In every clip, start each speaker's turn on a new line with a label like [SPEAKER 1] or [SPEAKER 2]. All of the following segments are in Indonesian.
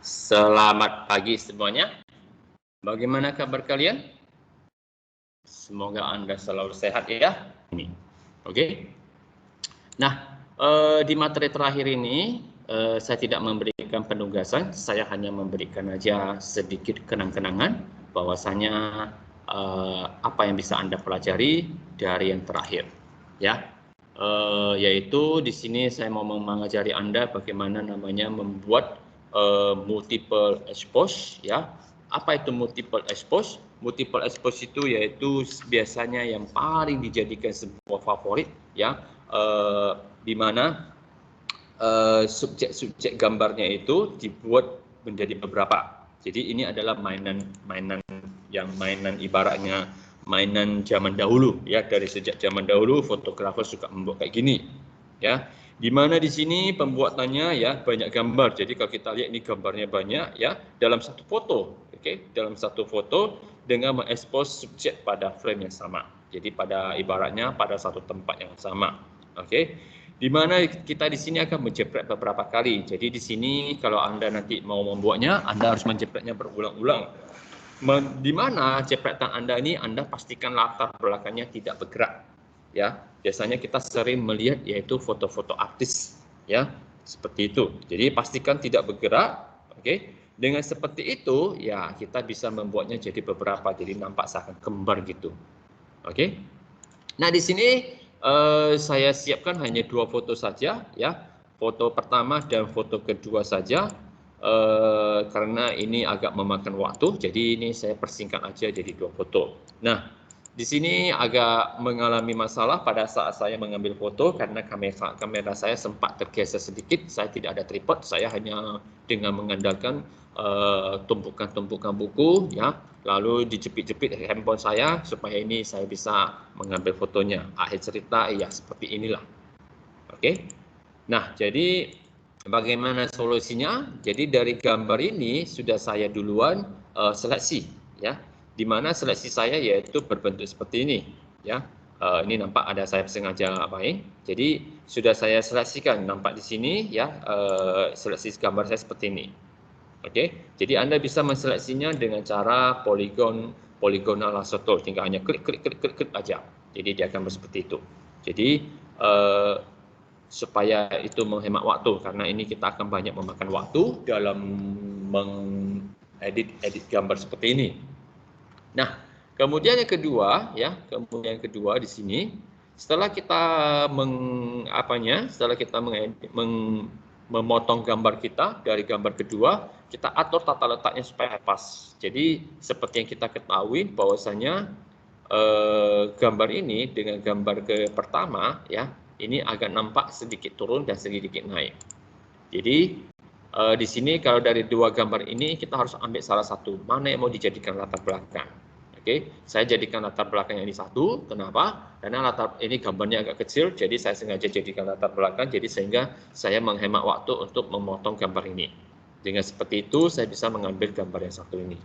[SPEAKER 1] Selamat pagi semuanya. Bagaimana kabar kalian? Semoga Anda selalu sehat ya. Oke. Nah, di materi terakhir ini saya tidak memberikan penugasan, saya hanya memberikan aja sedikit kenang-kenangan bahwasanya apa yang bisa Anda pelajari dari yang terakhir, ya. Yaitu di sini saya mau mengajari Anda bagaimana namanya membuat multiple expose, ya. Apa itu multiple expose? Multiple expose itu yaitu biasanya yang paling dijadikan sebuah favorit, ya, di mana subjek-subjek gambarnya itu dibuat menjadi beberapa. Jadi ini adalah mainan ibaratnya mainan zaman dahulu, ya. Dari sejak zaman dahulu fotografer suka membuat kayak gini, ya. Di mana di sini pembuatannya ya banyak gambar. Jadi kalau kita lihat ini gambarnya banyak, ya, dalam satu foto, oke, dalam satu foto dengan mengekspos subjek pada frame yang sama. Jadi pada ibaratnya pada satu tempat yang sama, oke. Di mana kita di sini akan menjepret beberapa kali. Jadi di sini kalau Anda nanti mau membuatnya, Anda harus menjepretnya berulang-ulang. Di mana jepretan Anda ini Anda pastikan latar belakangnya tidak bergerak, ya. Biasanya kita sering melihat yaitu foto-foto artis, ya, seperti itu. Jadi pastikan tidak bergerak, oke. Dengan seperti itu ya kita bisa membuatnya jadi beberapa, jadi nampak seakan kembar gitu, oke. Nah di sini saya siapkan hanya 2 foto saja, ya. Foto pertama dan foto kedua saja. Karena ini agak memakan waktu, jadi ini saya persingkat aja jadi 2 foto. Nah, di sini agak mengalami masalah pada saat saya mengambil foto karena kamera saya sempat tergeser sedikit. Saya tidak ada tripod, saya hanya dengan mengandalkan tumpukan-tumpukan buku, ya, lalu dijepit-jepit handphone saya supaya ini saya bisa mengambil fotonya. Akhir cerita ya seperti inilah. Oke. Nah, jadi bagaimana solusinya? Jadi dari gambar ini sudah saya duluan seleksi, ya. Di mana seleksi saya yaitu berbentuk seperti ini, ya. Ini nampak ada sayap sengaja main. Jadi sudah saya seleksikan, nampak di sini, ya. Seleksi gambar saya seperti ini. Oke. Jadi Anda bisa menseleksinya dengan cara poligonal lasso tool. Tinggal hanya klik aja. Jadi dia akan seperti itu. Jadi supaya itu menghemat waktu, karena ini kita akan banyak memakan waktu dalam mengedit gambar seperti ini. Nah, kemudian yang kedua, ya, di sini setelah kita memotong gambar kita dari gambar kedua, kita atur tata letaknya supaya pas. Jadi seperti yang kita ketahui bahwasanya gambar ini dengan gambar ke pertama, ya, ini agak nampak sedikit turun dan sedikit naik. Jadi di sini kalau dari 2 gambar ini kita harus ambil salah satu, mana yang mau dijadikan latar belakang. Oke, saya jadikan latar belakang yang ini 1. Kenapa? Karena ini gambarnya agak kecil, jadi saya sengaja jadikan latar belakang, jadi sehingga saya menghemat waktu untuk memotong gambar ini. Dengan seperti itu saya bisa mengambil gambar yang 1 ini,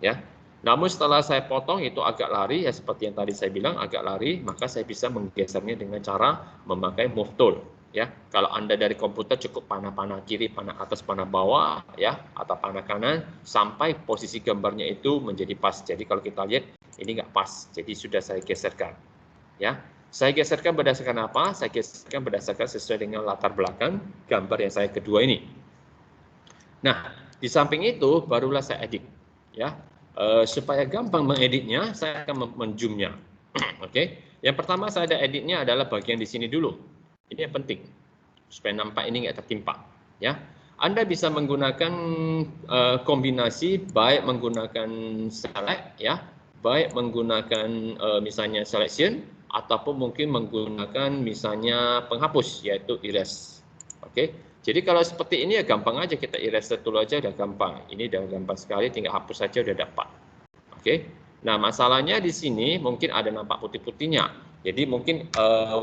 [SPEAKER 1] ya. Namun setelah saya potong itu agak lari, ya seperti yang tadi saya bilang agak lari, maka saya bisa menggesernya dengan cara memakai move tool, ya. Kalau Anda dari komputer cukup panah kiri, panah atas, panah bawah, ya, atau panah kanan sampai posisi gambarnya itu menjadi pas. Jadi kalau kita lihat ini nggak pas, jadi sudah saya geserkan, ya. Saya geserkan berdasarkan apa? Saya geserkan berdasarkan sesuai dengan latar belakang gambar yang saya kedua ini. Nah, di samping itu barulah saya edit, ya. Supaya gampang mengeditnya, saya akan menzoomnya. Oke. Yang pertama saya ada editnya adalah bagian di sini dulu. Ini yang penting supaya nampak ini nggak tertimpa, ya. Anda bisa menggunakan kombinasi, baik menggunakan select, ya, baik menggunakan misalnya selection ataupun mungkin menggunakan misalnya penghapus yaitu erase. Oke. Jadi kalau seperti ini ya gampang aja, kita erase tool aja udah gampang. Ini udah gampang sekali, tinggal hapus saja udah dapat. Oke. Nah, masalahnya di sini mungkin ada nampak putih-putihnya. Jadi mungkin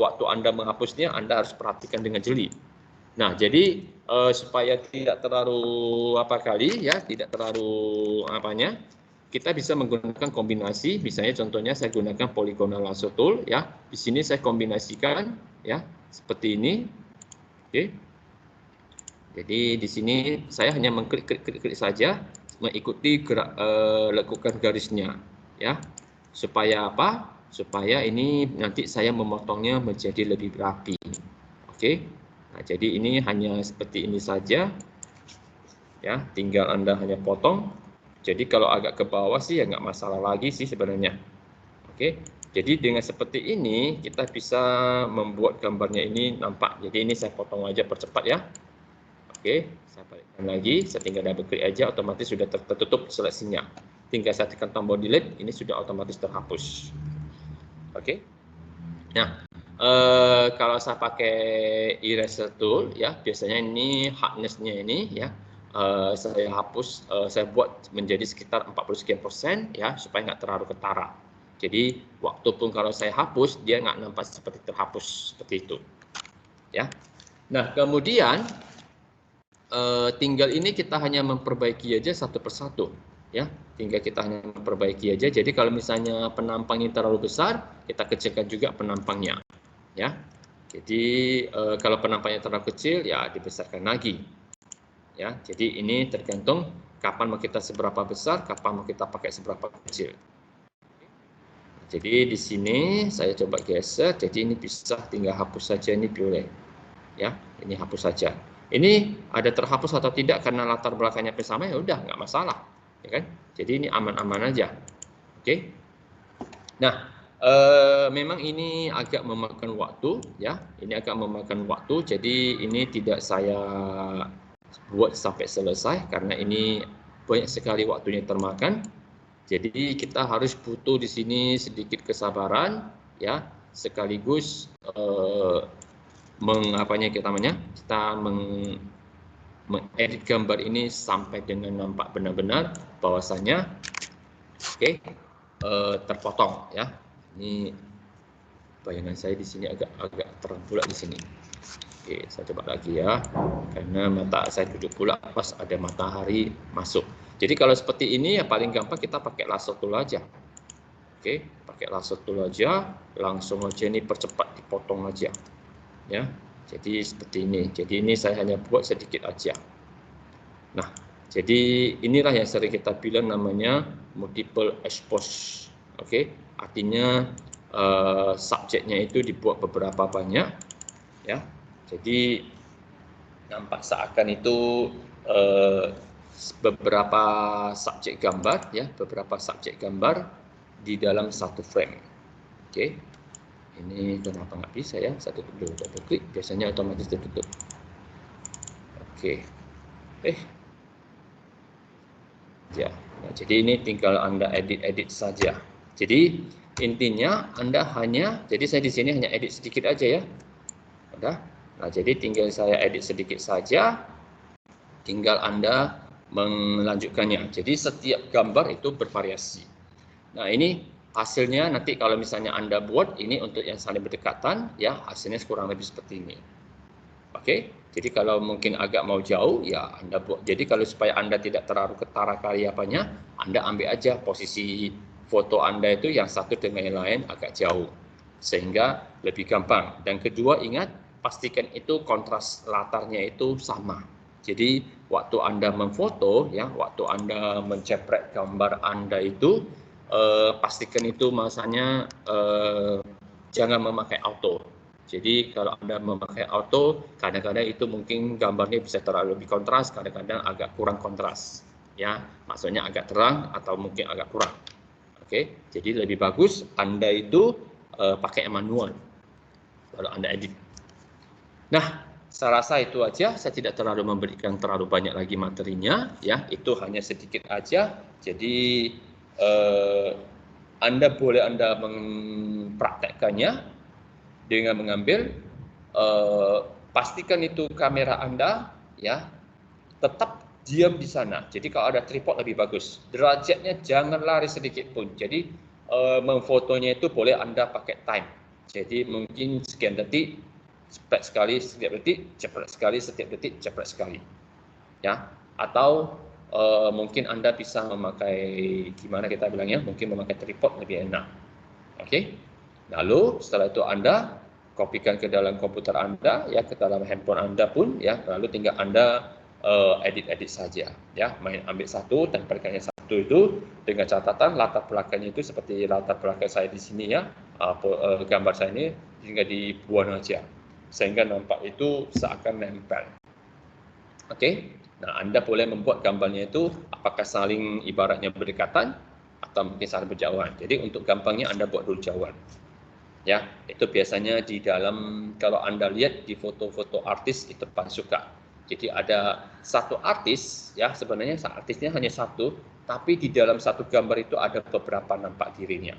[SPEAKER 1] waktu Anda menghapusnya Anda harus perhatikan dengan jeli. Nah, jadi supaya tidak terlalu kita bisa menggunakan kombinasi. Misalnya contohnya saya gunakan polygonal lasso tool, ya. Di sini saya kombinasikan, ya, seperti ini. Oke. Jadi di sini saya hanya mengklik saja, mengikuti gerak lekukan garisnya, ya. Supaya apa? Supaya ini nanti saya memotongnya menjadi lebih rapi. Oke. Nah, jadi ini hanya seperti ini saja, ya. Tinggal Anda hanya potong. Jadi kalau agak ke bawah sih ya nggak masalah lagi sih sebenarnya. Oke. Jadi dengan seperti ini kita bisa membuat gambarnya ini nampak. Jadi ini saya potong aja percepat ya. Oke, saya balikkan lagi, saya tinggal double klik aja, otomatis sudah tertutup seleksinya. Tinggal saya tekan tombol delete, ini sudah otomatis terhapus. Oke. Nah, kalau saya pakai eraser tool, ya biasanya ini hardness-nya ini, ya saya hapus, saya buat menjadi sekitar 40 sekian %, ya supaya nggak terlalu ketara. Jadi waktu pun kalau saya hapus, dia nggak nampak seperti terhapus seperti itu, ya. Nah, kemudian tinggal ini kita hanya memperbaiki aja satu persatu, ya. Tinggal kita hanya memperbaiki aja. Jadi kalau misalnya penampangnya terlalu besar, kita kecilkan juga penampangnya, ya. Jadi kalau penampangnya terlalu kecil, ya dibesarkan lagi, ya. Jadi ini tergantung kapan mau kita seberapa besar, kapan mau kita pakai seberapa kecil. Jadi di sini saya coba geser. Jadi ini bisa tinggal hapus saja, ini boleh, ya. Ini hapus saja. Ini ada terhapus atau tidak karena latar belakangnya sama, ya udah nggak masalah, ya kan? Jadi ini aman-aman aja. Oke. Nah, memang ini agak memakan waktu, ya. Ini agak memakan waktu. Jadi ini tidak saya buat sampai selesai karena ini banyak sekali waktunya termakan. Jadi kita harus butuh di sini sedikit kesabaran, ya. Sekaligus kita mengedit gambar ini sampai dengan nampak benar-benar bahwasanya terpotong, ya. Ini bayangan saya di sini agak terang pula di sini. Oke, saya coba lagi ya, karena mata saya duduk pula pas ada matahari masuk. Jadi kalau seperti ini ya paling gampang kita pakai lasso tool aja. Oke, pakai lasso tool aja, langsung aja ini percepat dipotong aja, ya. Jadi seperti ini. Jadi ini saya hanya buat sedikit aja. Nah, jadi inilah yang sering kita bilang namanya multiple expose. Oke, artinya subjeknya itu dibuat beberapa banyak, ya. Jadi nampak seakan itu beberapa subjek gambar, ya, beberapa subjek gambar di dalam satu frame. Oke. Ini kenapa nggak bisa ya? Satu dulu, double klik, biasanya otomatis tertutup. Oke. Ya. Nah, jadi ini tinggal Anda edit saja. Jadi intinya Anda hanya, jadi saya di sini hanya edit sedikit aja ya. Udah. Nah, jadi tinggal saya edit sedikit saja. Tinggal Anda melanjutkannya. Jadi setiap gambar itu bervariasi. Nah, ini hasilnya nanti kalau misalnya Anda buat ini untuk yang saling berdekatan, ya hasilnya kurang lebih seperti ini. Oke, jadi kalau mungkin agak mau jauh, ya Anda buat. Jadi kalau supaya Anda tidak terlalu ketara karyapannya, Anda ambil aja posisi foto Anda itu yang satu dengan yang lain agak jauh, sehingga lebih gampang. Dan kedua, ingat, pastikan itu kontras latarnya itu sama. Jadi waktu Anda memfoto, ya, waktu Anda menceprek gambar Anda itu, pastikan itu masanya jangan memakai auto. Jadi kalau Anda memakai auto, kadang-kadang itu mungkin gambarnya bisa terlalu lebih kontras, kadang-kadang agak kurang kontras. Ya, maksudnya agak terang atau mungkin agak kurang. Oke, jadi lebih bagus Anda itu pakai manual kalau Anda edit. Nah, saya rasa itu aja. Saya tidak terlalu memberikan terlalu banyak lagi materinya, ya. Itu hanya sedikit aja. Jadi Anda boleh mempraktekkannya dengan mengambil, pastikan itu kamera Anda, ya, tetap diam di sana. Jadi kalau ada tripod lebih bagus. Derajatnya jangan lari sedikit pun. Jadi memfotonya itu boleh Anda pakai time. Jadi mungkin sekian detik, cepat sekali setiap detik, cepat sekali setiap detik, cepat sekali. Ya, atau mungkin Anda bisa memakai, gimana kita bilangnya, mungkin memakai tripod lebih enak. Oke. Lalu setelah itu Anda kopikan ke dalam komputer Anda, ya, ke dalam handphone Anda pun, ya, lalu tinggal Anda edit-edit saja, ya, ambil satu, tempelkan yang satu itu dengan catatan latar belakangnya itu seperti latar belakang saya di sini, ya, gambar saya ini tinggal dibuang aja, sehingga nampak itu seakan nempel. Oke, nah Anda boleh membuat gambarnya itu apakah saling ibaratnya berdekatan atau mungkin saling berjauhan. Jadi untuk gampangnya Anda buat dulu jauhan. Ya, itu biasanya di dalam, kalau Anda lihat di foto-foto artis itu paling suka. Jadi ada satu artis, ya, sebenarnya artisnya hanya satu, tapi di dalam satu gambar itu ada beberapa nampak dirinya.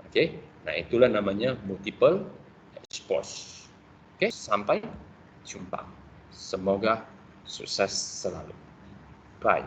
[SPEAKER 1] Oke, nah itulah namanya multiple expose. Oke, sampai jumpa. Semoga sukses selalu. Bye.